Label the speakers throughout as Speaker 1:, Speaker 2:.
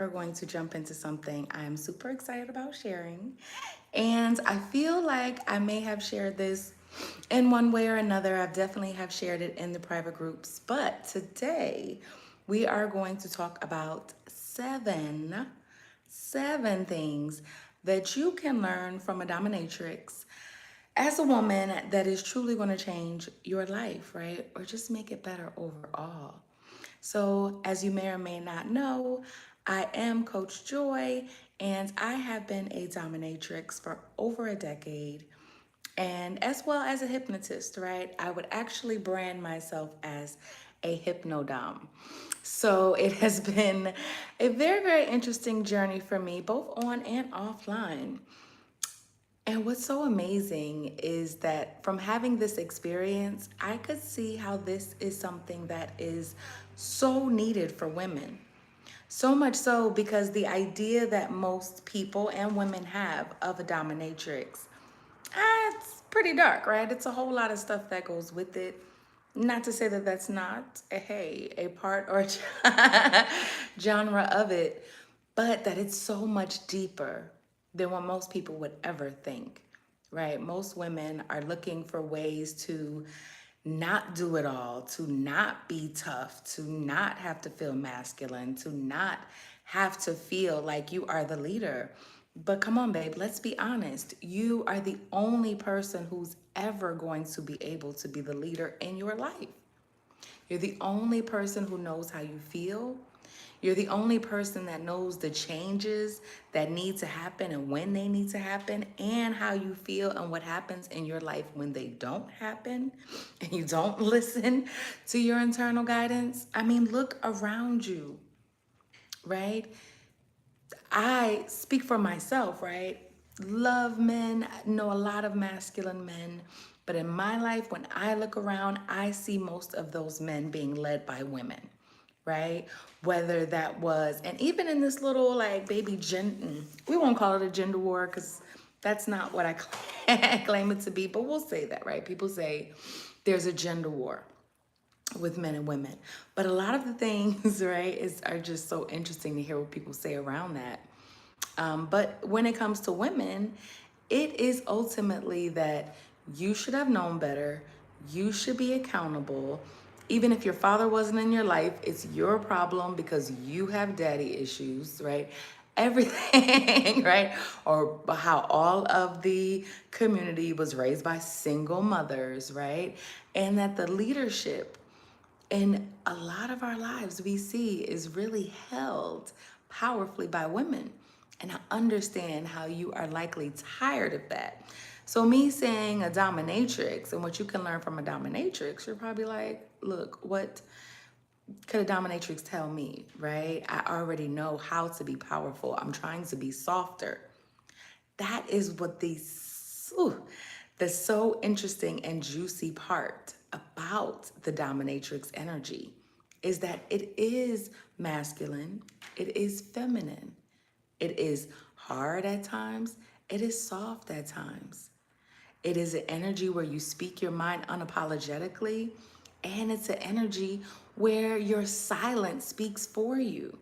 Speaker 1: We're going to jump into something I'm super excited about sharing. And I feel like I may have shared this in one way or another. I've definitely have shared it in the private groups. But today we are going to talk about seven things that you can learn from a dominatrix as a woman that is truly going to change your life, right? Or just make it better overall. So, as you may or may not know, I am Coach Joy, and I have been a dominatrix for over a decade, and as well as a hypnotist, right? I would actually brand myself as a hypnodom. So, it has been a very, very interesting journey for me, both on and offline. And what's so amazing is that from having this experience, I could see how this is something that is so needed for women. So much so because the idea that most people and women have of a dominatrix, it's pretty dark, right? It's a whole lot of stuff that goes with it. Not to say that that's not a part or genre of it, but that it's so much deeper than what most people would ever think, right? Most women are looking for ways to not do it all, to not be tough, to not have to feel masculine, to not have to feel like you are the leader. But come on, babe, let's be honest. You are the only person who's ever going to be able to be the leader in your life. You're the only person who knows how you feel. You're the only person that knows the changes that need to happen and when they need to happen, and how you feel and what happens in your life when they don't happen and you don't listen to your internal guidance. I mean, look around you, right? I speak for myself, right? Love men, know a lot of masculine men, but in my life, when I look around, I see most of those men being led by women, right? Whether that was, and even in this little like baby we won't call it a gender war because that's not what I claim it to be, but we'll say that, right? People say there's a gender war with men and women. But a lot of the things, right, are just so interesting to hear what people say around that. But when it comes to women, it is ultimately that you should have known better. You should be accountable. Even if your father wasn't in your life, it's your problem because you have daddy issues, right? Everything, right? Or how all of the community was raised by single mothers, right? And that the leadership in a lot of our lives we see is really held powerfully by women. And I understand how you are likely tired of that. So, me saying a dominatrix and what you can learn from a dominatrix, you're probably like, look, what could a dominatrix tell me, right? I already know how to be powerful. I'm trying to be softer. That is what the so interesting and juicy part about the dominatrix energy is that it is masculine, it is feminine, it is hard at times, it is soft at times. It is an energy where you speak your mind unapologetically, and it's an energy where your silence speaks for you.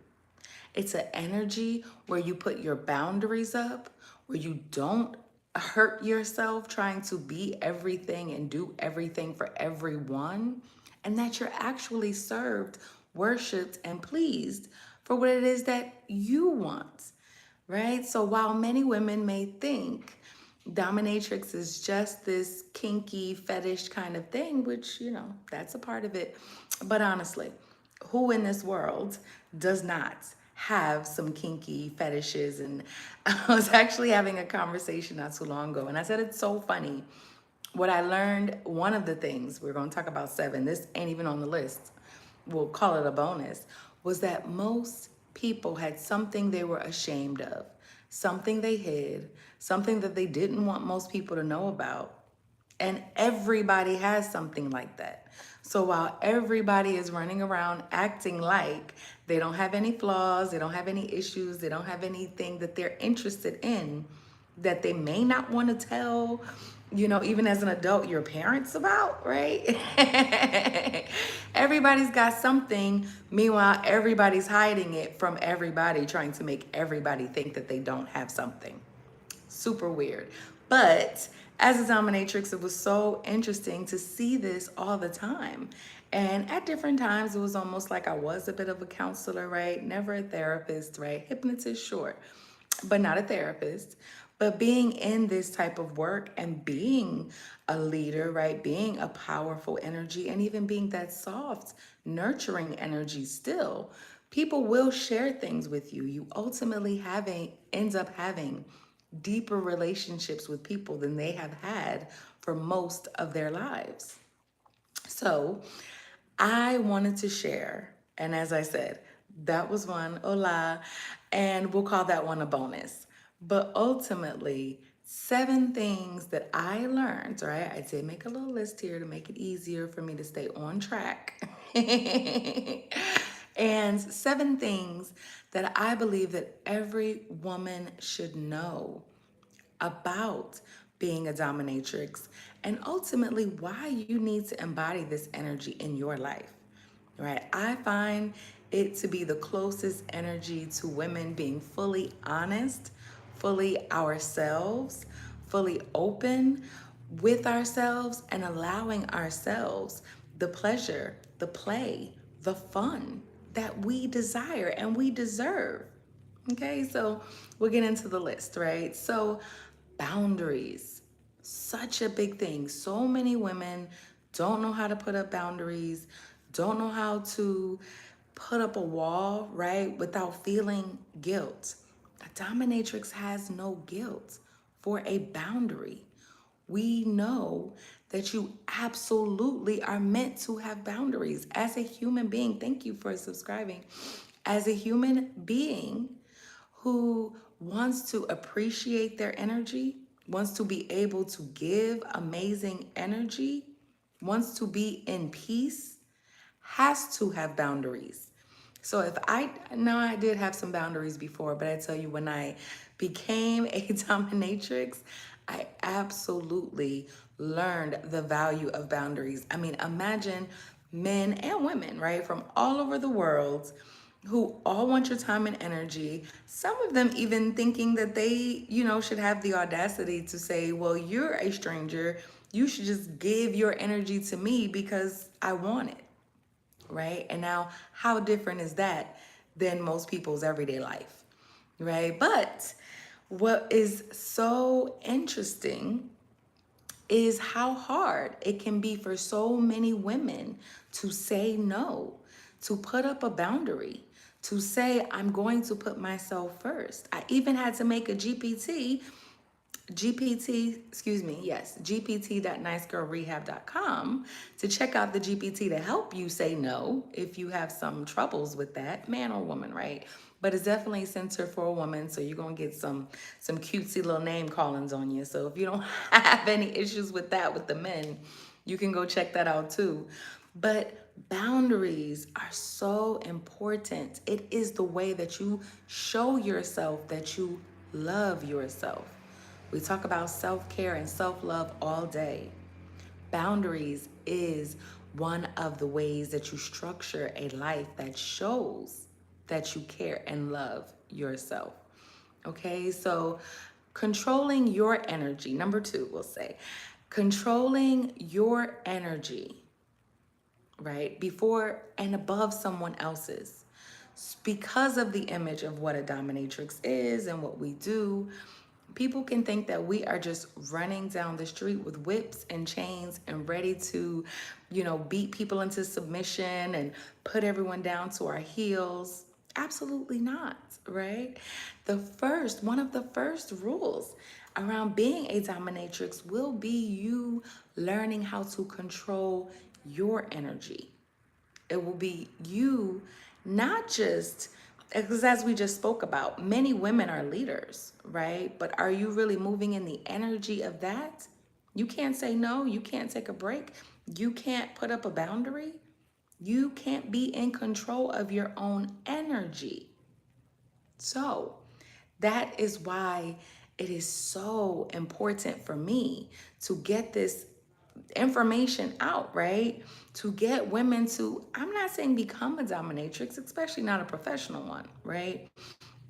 Speaker 1: It's an energy where you put your boundaries up, where you don't hurt yourself trying to be everything and do everything for everyone, and that you're actually served, worshiped, and pleased for what it is that you want, right? So while many women may think dominatrix is just this kinky fetish kind of thing, which, that's a part of it. But honestly, who in this world does not have some kinky fetishes? And I was actually having a conversation not too long ago, and I said it's so funny. What I learned, one of the things, we're going to talk about seven, this ain't even on the list, we'll call it a bonus, was that most people had something they were ashamed of, something they hid, something that they didn't want most people to know about. And everybody has something like that. So while everybody is running around acting like they don't have any flaws, they don't have any issues, they don't have anything that they're interested in, that they may not want to tell even as an adult, your parents about, right? Everybody's got something. Meanwhile, everybody's hiding it from everybody, trying to make everybody think that they don't have something. Super weird. But as a dominatrix, it was so interesting to see this all the time. And at different times, it was almost like I was a bit of a counselor, right? Never a therapist, right? Hypnotist, sure, but not a therapist. But being in this type of work and being a leader, right? Being a powerful energy and even being that soft, nurturing energy still, people will share things with you. You ultimately ends up having deeper relationships with people than they have had for most of their lives. So I wanted to share, and as I said, that was one, hola, and we'll call that one a bonus. But ultimately, 7 things that I learned, right? I did make a little list here to make it easier for me to stay on track. And 7 things that I believe that every woman should know about being a dominatrix and ultimately why you need to embody this energy in your life, right? I find it to be the closest energy to women being fully honest, fully ourselves, fully open with ourselves, and allowing ourselves the pleasure, the play, the fun that we desire and we deserve. Okay, so we'll get into the list, right? So, boundaries, such a big thing. So many women don't know how to put up boundaries, don't know how to put up a wall, right, without feeling guilt. A dominatrix has no guilt for a boundary. We know that you absolutely are meant to have boundaries as a human being. Thank you for subscribing. As a human being who wants to appreciate their energy, wants to be able to give amazing energy, wants to be in peace, has to have boundaries. So if I know I did have some boundaries before, but I tell you, when I became a dominatrix, I absolutely learned the value of boundaries. I mean, imagine men and women, right, from all over the world who all want your time and energy. Some of them even thinking that they, should have the audacity to say, well, you're a stranger. You should just give your energy to me because I want it, right? And now, how different is that than most people's everyday life, right? But what is so interesting is how hard it can be for so many women to say no, to put up a boundary, to say, I'm going to put myself first. I even had to make a gpt.nicegirlrehab.com to check out the GPT to help you say no if you have some troubles with that, man or woman, right? But it's definitely centered for a woman, so you're gonna get some cutesy little name callings on you. So if you don't have any issues with that with the men, you can go check that out too. But boundaries are so important. It is the way that you show yourself that you love yourself. We talk about self-care and self-love all day. Boundaries is one of the ways that you structure a life that shows that you care and love yourself. Okay, so controlling your energy. Number 2, we'll say, controlling your energy, right, before and above someone else's. Because of the image of what a dominatrix is and what we do, people can think that we are just running down the street with whips and chains and ready to, beat people into submission and put everyone down to our heels. Absolutely not, right? One of the first rules around being a dominatrix will be you learning how to control your energy. It will be you, not just, because as we just spoke about, many women are leaders, right? But are you really moving in the energy of that? You can't say no. You can't take a break. You can't put up a boundary. You can't be in control of your own energy. So that is why it is so important for me to get this information out, right? To get women to, I'm not saying become a dominatrix, especially not a professional one, right?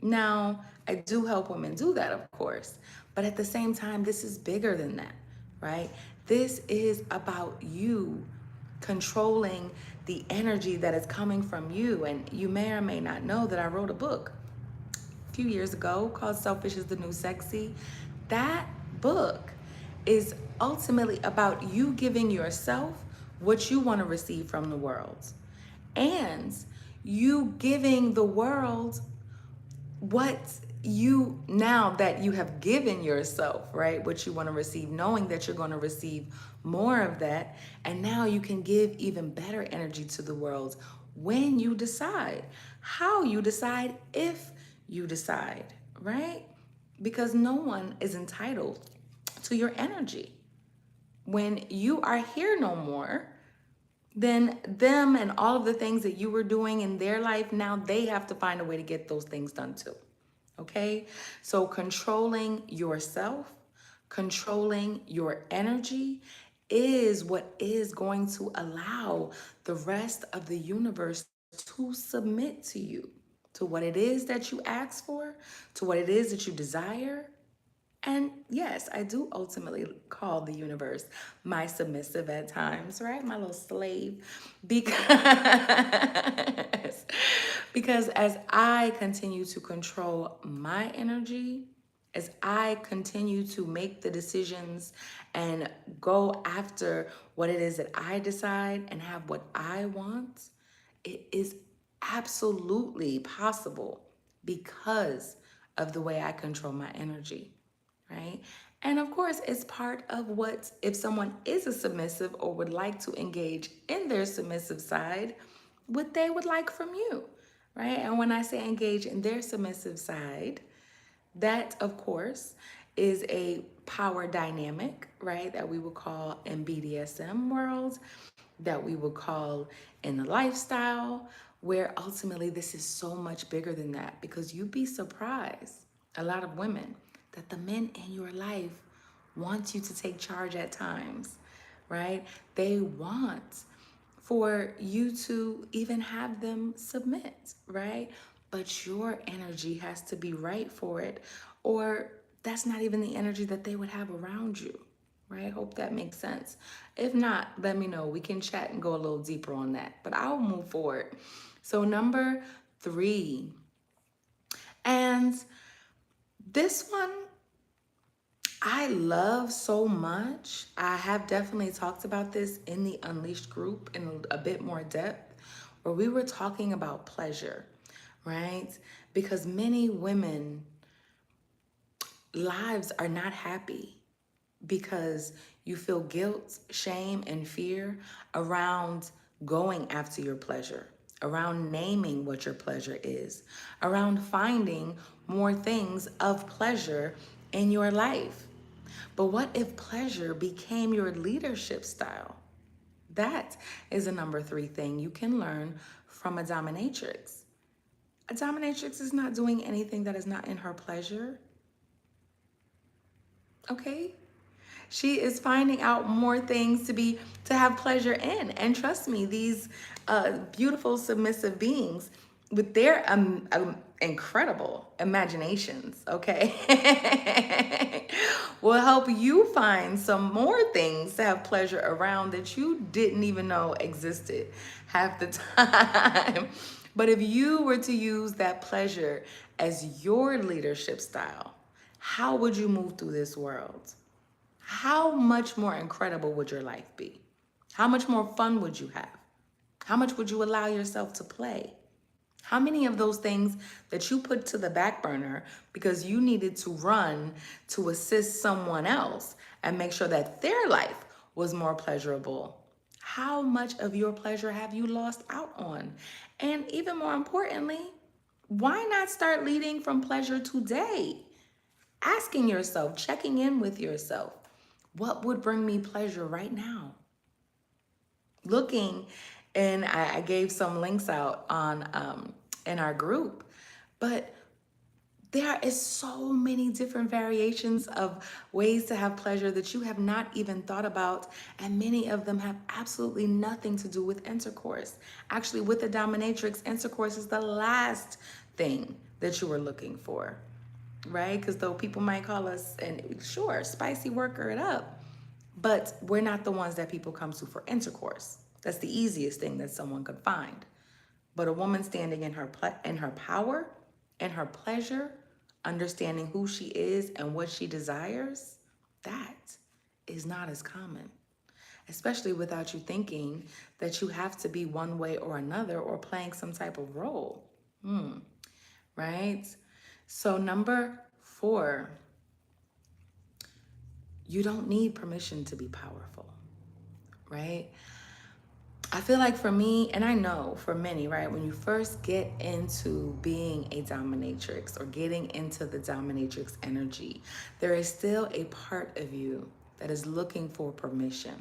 Speaker 1: Now, I do help women do that, of course, but at the same time, this is bigger than that, right? This is about you controlling the energy that is coming from you. And you may or may not know that I wrote a book a few years ago called Selfish is the New Sexy. That book is ultimately about you giving yourself what you want to receive from the world and you giving the world what you, now that you have given yourself, right, what you want to receive, knowing that you're going to receive more of that, and now you can give even better energy to the world when you decide, how you decide, if you decide, right? Because no one is entitled to your energy. When you are here no more, then them and all of the things that you were doing in their life, now they have to find a way to get those things done too. Okay? So controlling yourself, controlling your energy is what is going to allow the rest of the universe to submit to you, to what it is that you ask for, to what it is that you desire. And yes, I do ultimately call the universe my submissive at times, right? My little slave. Because, because as I continue to control my energy, as I continue to make the decisions and go after what it is that I decide and have what I want, it is absolutely possible because of the way I control my energy, right? And of course, it's part of what, if someone is a submissive or would like to engage in their submissive side, what they would like from you, right? And when I say engage in their submissive side, that, of course, is a power dynamic, right? That we would call in BDSM world, that we would call in the lifestyle, where ultimately this is so much bigger than that, because you'd be surprised, a lot of women, that the men in your life want you to take charge at times, right? They want for you to even have them submit, right? But your energy has to be right for it, or that's not even the energy that they would have around you, right? Hope that makes sense. If not, let me know. We can chat and go a little deeper on that, but I'll move forward. So, number 3, and this one I love so much. I have definitely talked about this in the Unleashed group in a bit more depth, where we were talking about pleasure, right? Because many women lives are not happy because you feel guilt, shame, and fear around going after your pleasure, around naming what your pleasure is, around finding more things of pleasure in your life. But what if pleasure became your leadership style? That is a number 3 thing you can learn from a dominatrix. A dominatrix is not doing anything that is not in her pleasure, okay? She is finding out more things to have pleasure in. And trust me, these beautiful submissive beings with their incredible imaginations, okay, will help you find some more things to have pleasure around that you didn't even know existed half the time. But if you were to use that pleasure as your leadership style, how would you move through this world? How much more incredible would your life be? How much more fun would you have? How much would you allow yourself to play? How many of those things that you put to the back burner because you needed to run to assist someone else and make sure that their life was more pleasurable? How much of your pleasure have you lost out on? And even more importantly, why not start leading from pleasure today? Asking yourself, checking in with yourself, what would bring me pleasure right now? Looking, and I gave some links out on in our group, but There is so many different variations of ways to have pleasure that you have not even thought about, and many of them have absolutely nothing to do with intercourse. Actually, with the dominatrix, intercourse is the last thing that you are looking for, right? Because though people might call us, and sure, spicy worker it up, but we're not the ones that people come to for intercourse. That's the easiest thing that someone could find. But a woman standing in her power, in her pleasure, understanding who she is and what she desires, that is not as common. Especially without you thinking that you have to be one way or another or playing some type of role. Right? So number 4, you don't need permission to be powerful. Right? I feel like for me, and I know for many, right, when you first get into being a dominatrix or getting into the dominatrix energy, there is still a part of you that is looking for permission,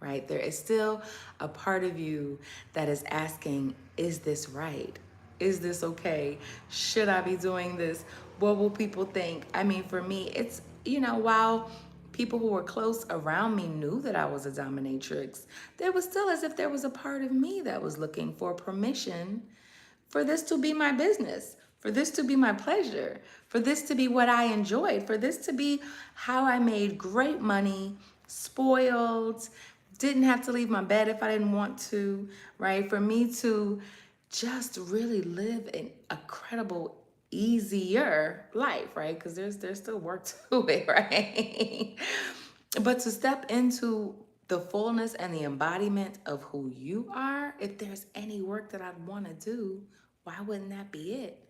Speaker 1: right? There is still a part of you that is asking, is this right? Is this okay? Should I be doing this? What will people think? I mean, for me, it's, while people who were close around me knew that I was a dominatrix, there was still as if there was a part of me that was looking for permission for this to be my business, for this to be my pleasure, for this to be what I enjoyed, for this to be how I made great money, spoiled, didn't have to leave my bed if I didn't want to, right? For me to just really live an incredible, easier life, right? Because there's still work to it, right? But to step into the fullness and the embodiment of who you are, if there's any work that I'd want to do, why wouldn't that be it?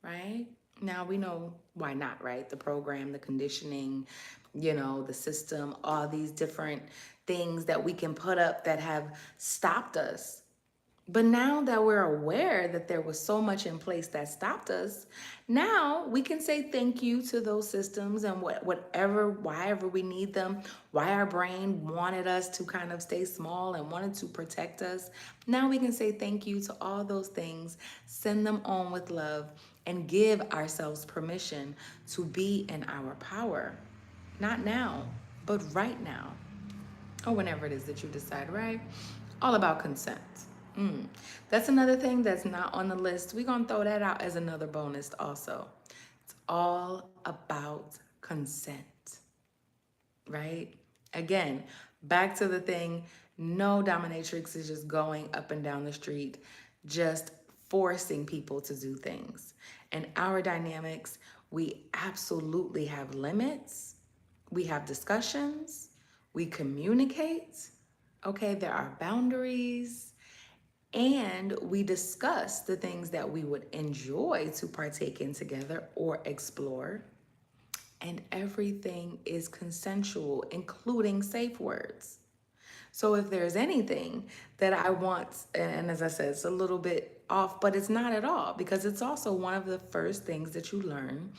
Speaker 1: Right? Now we know why not, right? The program, the conditioning, the system, all these different things that we can put up that have stopped us. But now that we're aware that there was so much in place that stopped us, now we can say thank you to those systems and whyever we need them, why our brain wanted us to kind of stay small and wanted to protect us. Now we can say thank you to all those things, send them on with love, and give ourselves permission to be in our power. Not now, but right now, or whenever it is that you decide, right? All about consent. That's another thing that's not on the list. We're going to throw that out as another bonus also. It's all about consent, right? Again, back to the thing, no dominatrix is just going up and down the street, just forcing people to do things. And our dynamics, we absolutely have limits. We have discussions. We communicate. Okay, there are boundaries. And we discuss the things that we would enjoy to partake in together or explore. And everything is consensual, including safe words. So if there's anything that I want, and as I said, it's a little bit off, but it's not at all, because it's also one of the first things that you learn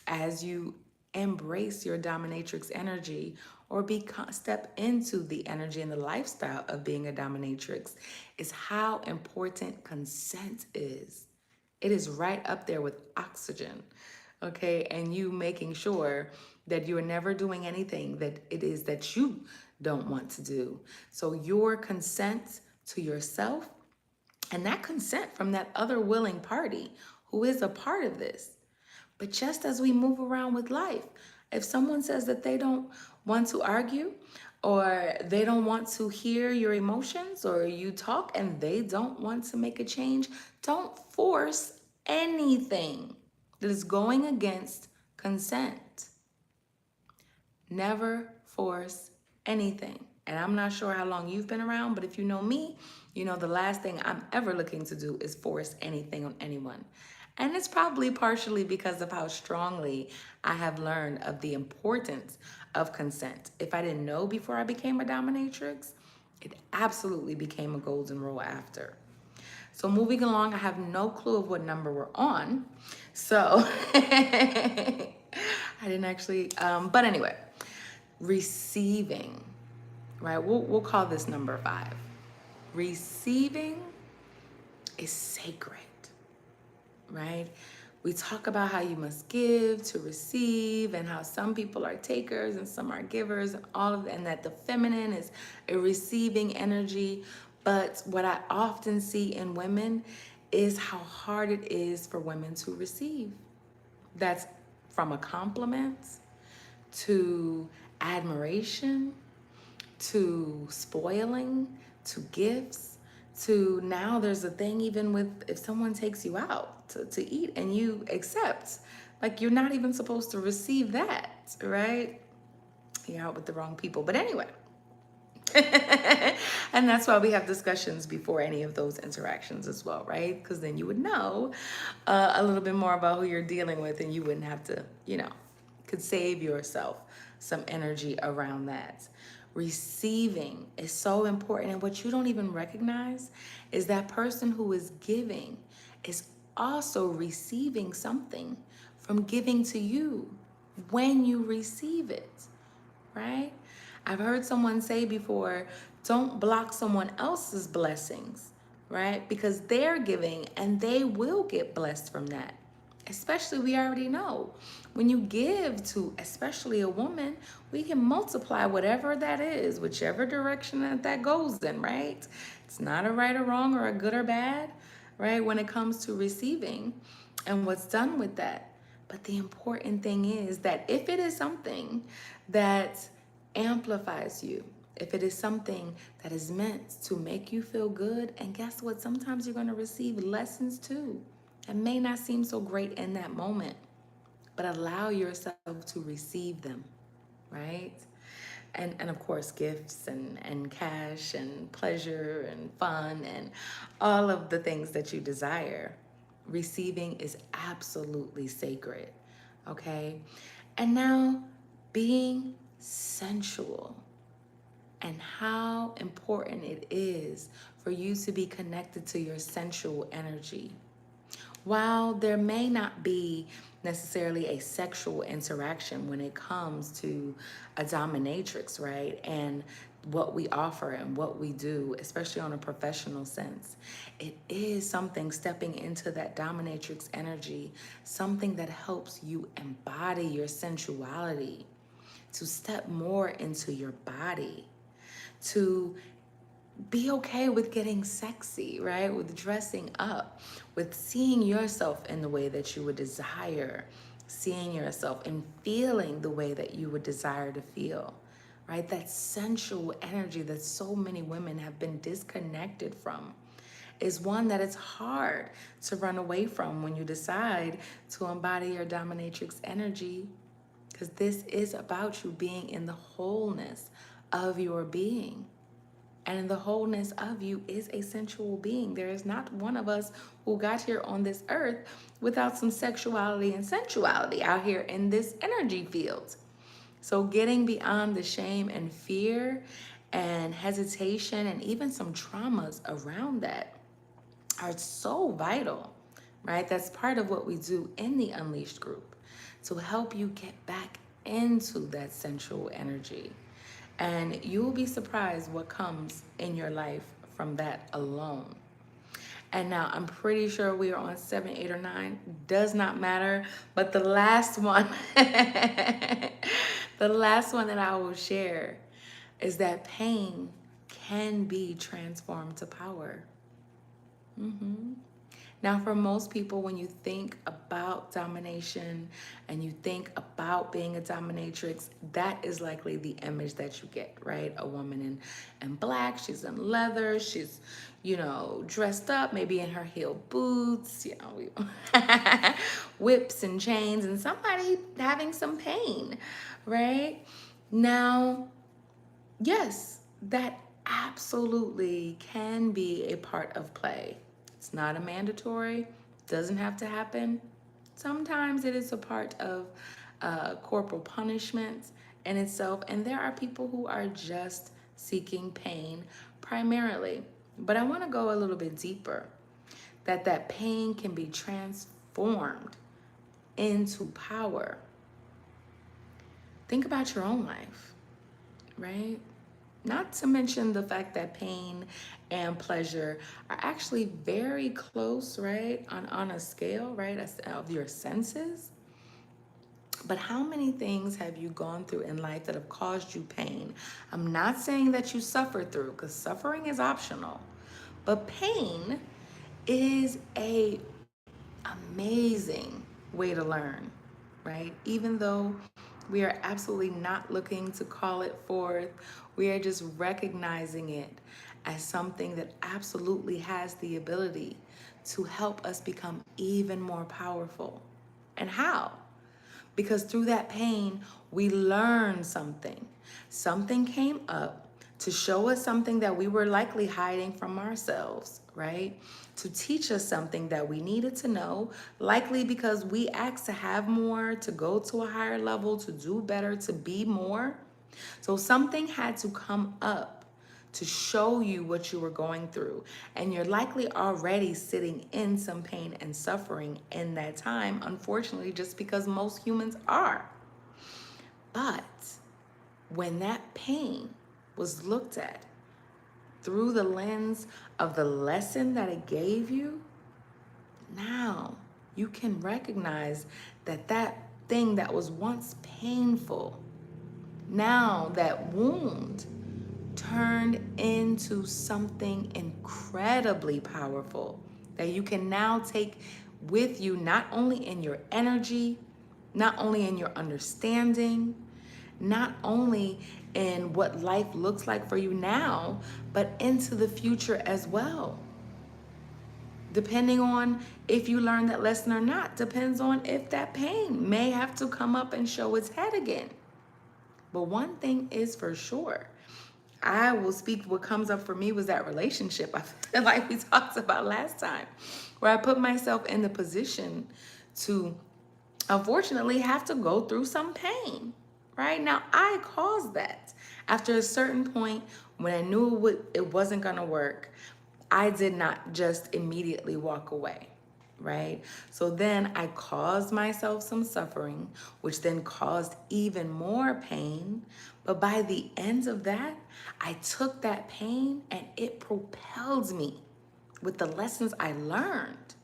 Speaker 1: as you embrace your dominatrix energy or step into the energy and the lifestyle of being a dominatrix, is how important consent is. It is right up there with oxygen, okay? And you making sure that you're never doing anything that it is that you don't want to do. So your consent to yourself and that consent from that other willing party who is a part of this. But just as we move around with life, if someone says that they don't want to argue or they don't want to hear your emotions or you talk and they don't want to make a change, don't force anything that is going against consent. Never force anything. And I'm not sure how long you've been around, but if you know me, you know the last thing I'm ever looking to do is force anything on anyone. And it's probably partially because of how strongly I have learned of the importance of consent. If I didn't know before I became a dominatrix, it absolutely became a golden rule after. So moving along, I have no clue of what number we're on. So I didn't actually, but anyway, receiving, right? We'll call this number 5. Receiving is sacred, right? We talk about how you must give to receive, and how some people are takers and some are givers, and all of that, and that the feminine is a receiving energy. But what I often see in women is how hard it is for women to receive. That's from a compliment to admiration to spoiling to gifts to now there's a thing even with if someone takes you out to eat and you accept, like you're not even supposed to receive that, right? You're out with the wrong people. But anyway, and that's why we have discussions before any of those interactions as well, right? Because then you would know a little bit more about who you're dealing with, and you wouldn't have to, could save yourself some energy around that. Receiving is so important, and what you don't even recognize is that person who is giving is also receiving something from giving to you when you receive it, right? I've heard someone say before, don't block someone else's blessings, right? Because they're giving and they will get blessed from that. Especially, we already know when you give to, especially a woman, we can multiply whatever that is, whichever direction that goes in, right? It's not a right or wrong or a good or bad, right? When it comes to receiving and what's done with that. But the important thing is that if it is something that amplifies you, if it is something that is meant to make you feel good, and guess what? Sometimes you're going to receive lessons too that may not seem so great in that moment, but allow yourself to receive them, right? And of course, gifts and cash and pleasure and fun and all of the things that you desire. Receiving is absolutely sacred, okay? And now, being sensual and how important it is for you to be connected to your sensual energy. While there may not be necessarily a sexual interaction when it comes to a dominatrix, right? And what we offer and what we do, especially on a professional sense, it is something stepping into that dominatrix energy, something that helps you embody your sensuality, to step more into your body, to be okay with getting sexy, right? With dressing up, with seeing yourself in the way that you would desire, seeing yourself and feeling the way that you would desire to feel, right? That sensual energy that so many women have been disconnected from is one that it's hard to run away from when you decide to embody your dominatrix energy, because this is about you being in the wholeness of your being. And in the wholeness of you is a sensual being. There is not one of us who got here on this earth without some sexuality and sensuality out here in this energy field. So getting beyond the shame and fear and hesitation and even some traumas around that are so vital, right? That's part of what we do in the Unleashed group to help you get back into that sensual energy. And you will be surprised what comes in your life from that alone. And now I'm pretty sure we are on 7, 8, or 9. Does not matter. But the last one, the last one that I will share is that pain can be transformed to power. Now, for most people, when you think about domination and you think about being a dominatrix, that is likely the image that you get, right? A woman in black, she's in leather, she's, dressed up, maybe in her heel boots, whips and chains, and somebody having some pain, right? Now, yes, that absolutely can be a part of play. It's not a mandatory, doesn't have to happen. Sometimes it is a part of corporal punishment in itself, and there are people who are just seeking pain primarily. But I want to go a little bit deeper, that pain can be transformed into power. Think about your own life, right? Not to mention the fact that pain and pleasure are actually very close, right? On a scale, right, of your senses. But how many things have you gone through in life that have caused you pain? I'm not saying that you suffer through, because suffering is optional. But pain is a amazing way to learn, right? Even though we are absolutely not looking to call it forth, we are just recognizing it as something that absolutely has the ability to help us become even more powerful. And how? Because through that pain, we learn something. Something came up to show us something that we were likely hiding from ourselves, right? To teach us something that we needed to know, likely because we asked to have more, to go to a higher level, to do better, to be more. So something had to come up to show you what you were going through. And you're likely already sitting in some pain and suffering in that time, unfortunately, just because most humans are. But when that pain was looked at through the lens of the lesson that it gave you, now you can recognize that that thing that was once painful, now that wound turned into something incredibly powerful that you can now take with you, not only in your energy, not only in your understanding, not only in what life looks like for you now, but into the future as well. Depending on if you learn that lesson or not, depends on if that pain may have to come up and show its head again. But one thing is for sure, I will speak what comes up for me was that relationship. I feel like we talked about last time, where I put myself in the position to unfortunately have to go through some pain. Right now, I caused that. After a certain point, when I knew it wasn't going to work, I did not just immediately walk away, right? So then I caused myself some suffering, which then caused even more pain. But by the end of that, I took that pain and it propelled me with the lessons I learned,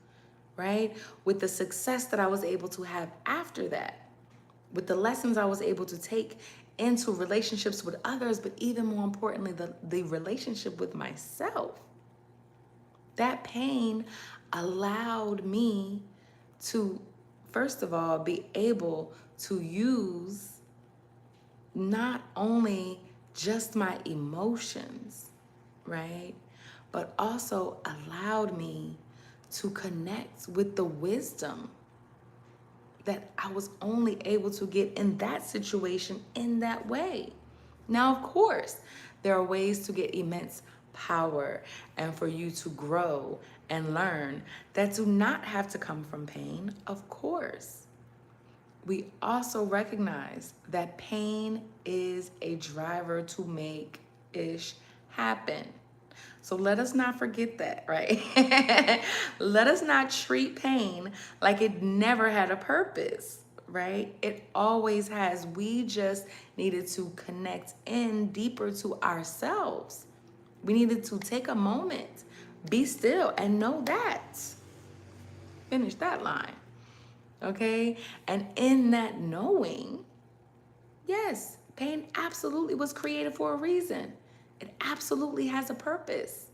Speaker 1: right? With the success that I was able to have after that, with the lessons I was able to take into relationships with others, but even more importantly, the relationship with myself. That pain allowed me to, first of all, be able to use not only just my emotions, right? But also allowed me to connect with the wisdom that I was only able to get in that situation in that way. Now, of course, there are ways to get immense power and for you to grow and learn that do not have to come from pain, of course. We also recognize that pain is a driver to make ish happen. So let us not forget that, right? Let us not treat pain like it never had a purpose, right? It always has. We just needed to connect in deeper to ourselves. We needed to take a moment, be still, and know that. Finish that line, okay? And in that knowing, yes, pain absolutely was created for a reason. It absolutely has a purpose.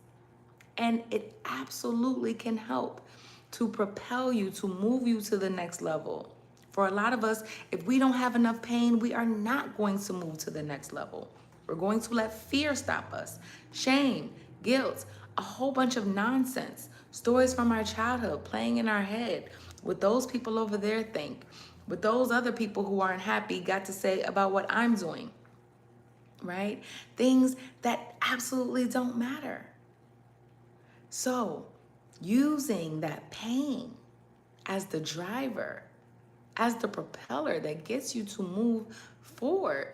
Speaker 1: And it absolutely can help to propel you, to move you to the next level. For a lot of us, if we don't have enough pain, we are not going to move to the next level. We're going to let fear stop us. Shame, guilt, a whole bunch of nonsense. Stories from our childhood playing in our head. What those people over there think. What those other people who aren't happy got to say about what I'm doing. Right? Things that absolutely don't matter. So, using that pain as the driver, as the propeller that gets you to move forward,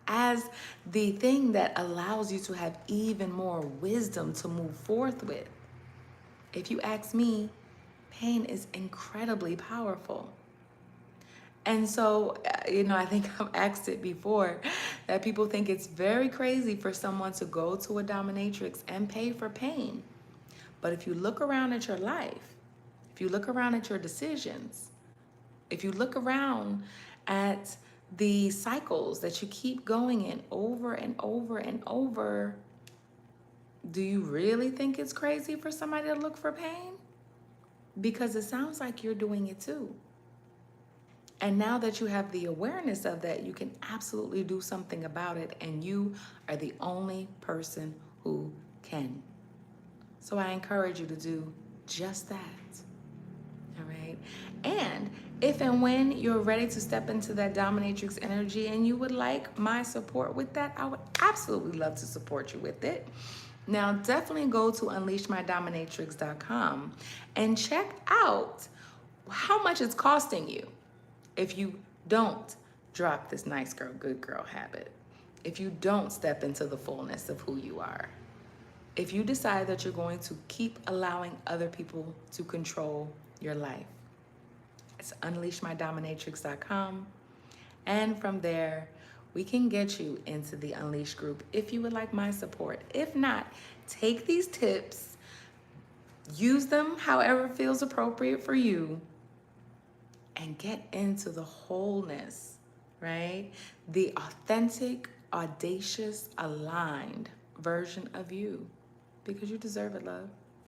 Speaker 1: as the thing that allows you to have even more wisdom to move forth with. If you ask me, pain is incredibly powerful. And so, I think I've asked it before that people think it's very crazy for someone to go to a dominatrix and pay for pain. But if you look around at your life, if you look around at your decisions, if you look around at the cycles that you keep going in over and over and over, do you really think it's crazy for somebody to look for pain? Because it sounds like you're doing it too. And now that you have the awareness of that, you can absolutely do something about it, and you are the only person who can. So I encourage you to do just that. All right. And if and when you're ready to step into that dominatrix energy and you would like my support with that, I would absolutely love to support you with it. Now, definitely go to unleashmydominatrix.com and check out how much it's costing you if you don't drop this nice girl, good girl habit, if you don't step into the fullness of who you are, if you decide that you're going to keep allowing other people to control your life. It's unleashmydominatrix.com. And from there, we can get you into the Unleash group if you would like my support. If not, take these tips, use them however feels appropriate for you, and get into the wholeness, right? The authentic, audacious, aligned version of you, because you deserve it, love.